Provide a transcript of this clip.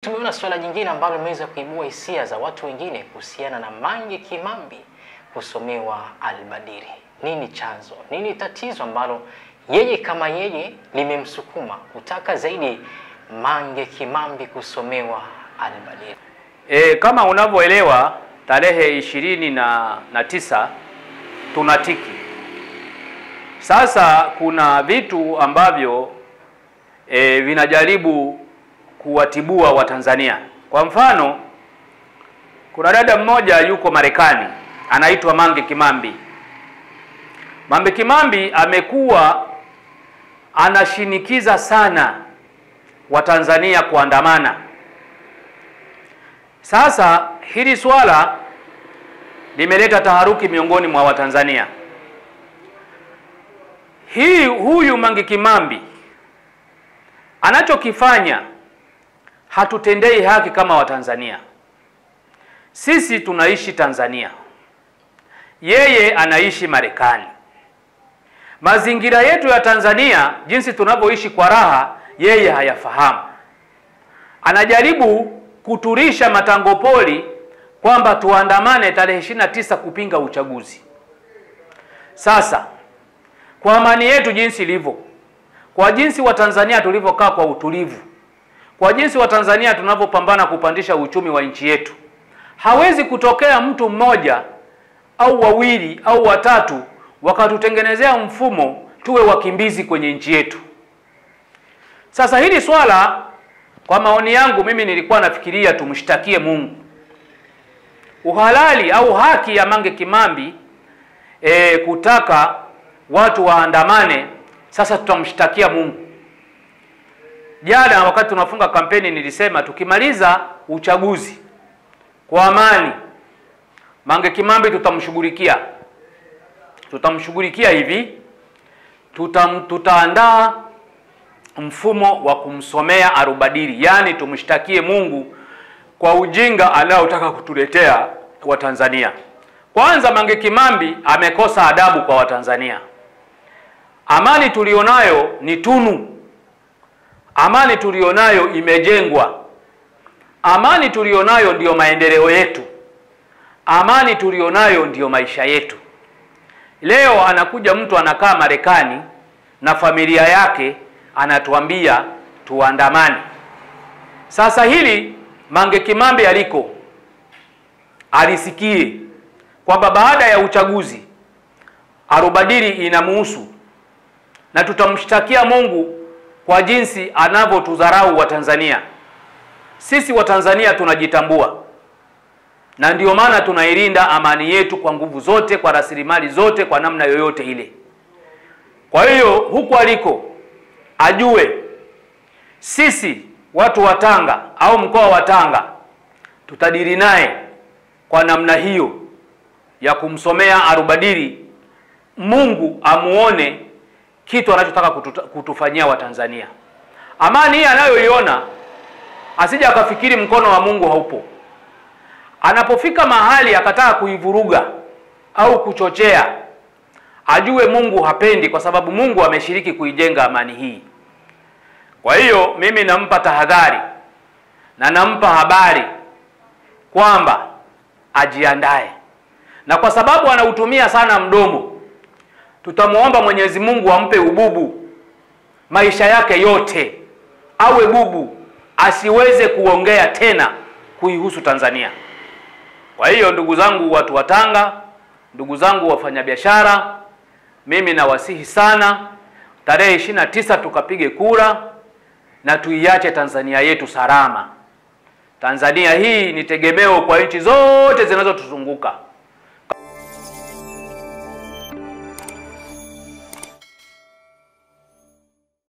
tumeona swala jingine ambalo limeweza kuibua hisia za watu wengine kuhusiana na Mange Kimambi kusomewa Albadiri. Nini chanzo? Nini tatizo ambalo yeye kama yeye limemsukuma kutaka zaidi Mange Kimambi kusomewa Albadiri? Kama unavyoelewa, tarehe 29 tunatiki. Sasa kuna vitu ambavyo vinajaribu kuwatibua Watanzania. Kwa mfano, kuna dada mmoja yuko Marekani anaitwa Mange Kimambi. Mange Kimambi amekuwa anashinikiza sana Watanzania kuandamana. Sasa hili swala limeleta taharuki miongoni mwa Watanzania. Huyu Mange Kimambi anachokifanya hatutendei haki kama Watanzania. Sisi tunaishi Tanzania, yeye anaishi Marekani. Mazingira yetu ya Tanzania, jinsi tunavyoishi kwa raha, yeye hayafahamu. Anajaribu kuturisha matangopoli kwamba tuandamane tarehe 29 kupinga uchaguzi. Sasa kwa amani yetu jinsi ilivyo, kwa jinsi Watanzania tulivyokaa kwa utulivu, kwa jinsi Watanzania tunavyopambana kupandisha uchumi wa nchi yetu, hawezi kutokea mtu mmoja au wawili au watatu wakatutengenezea mfumo tuwe wakimbizi kwenye nchi yetu. Sasa hili swala, kwa maoni yangu mimi nilikuwa nafikiria tumshtakie Mungu. Uhalali au haki ya Mange Kimambi kutaka watu waandamane, sasa tutamshtakia Mungu. Jana wakati tunafunga kampeni nilisema tukimaliza uchaguzi kwa amani, Mange Kimambi tutamshughulikia. Tutamshughulikia hivi, tutaandaa mfumo wa kumsomea Albadiri, yani tumshtakie Mungu kwa ujinga anaotaka kutuletea Watanzania. Kwanza, Mange Kimambi amekosa adabu kwa Watanzania. Amani tulionayo ni tunu. Amani tulionayo imejengwa. Amani tulionayo ndiyo maendeleo yetu. Amani tulionayo ndiyo maisha yetu. Leo anakuja mtu anakaa Marekani na familia yake anatuambia tuandamane. Sasa hili Mange Kimambi alisikie kwamba baada ya uchaguzi Albadiri inamuhusu, na tutamshtakia Mungu kwa jinsi anavyotudharau Watanzania. Sisi Watanzania tunajitambua, na ndio maana tunailinda amani yetu kwa nguvu zote, kwa rasilimali zote, kwa namna yoyote ile. Kwa hiyo huku aliko ajue sisi watu wa Tanga au mkoa wa Tanga tutadili naye kwa namna hiyo ya kumsomea Albadiri, Mungu amuone kitu anachotaka kutufanyia Watanzania. Amani hii anayoiona asije akafikiri mkono wa Mungu haupo. Anapofika mahali akataka kuivuruga au kuchochea, ajue Mungu hapendi, kwa sababu Mungu ameshiriki kuijenga amani hii. Kwa hiyo mimi nampa tahadhari na nampa habari kwamba ajiandae, na kwa sababu anautumia sana mdomo, tutamuomba Mwenyezi Mungu ampe ububu maisha yake yote, awe bubu, asiweze kuongea tena kuihusu Tanzania. Kwa hiyo ndugu zangu watu wa Tanga, ndugu zangu wafanyabiashara, mimi nawasihi sana tarehe 29 tukapige kura na tuiache Tanzania yetu salama. Tanzania hii ni tegemeo kwa nchi zote zinazotuzunguka.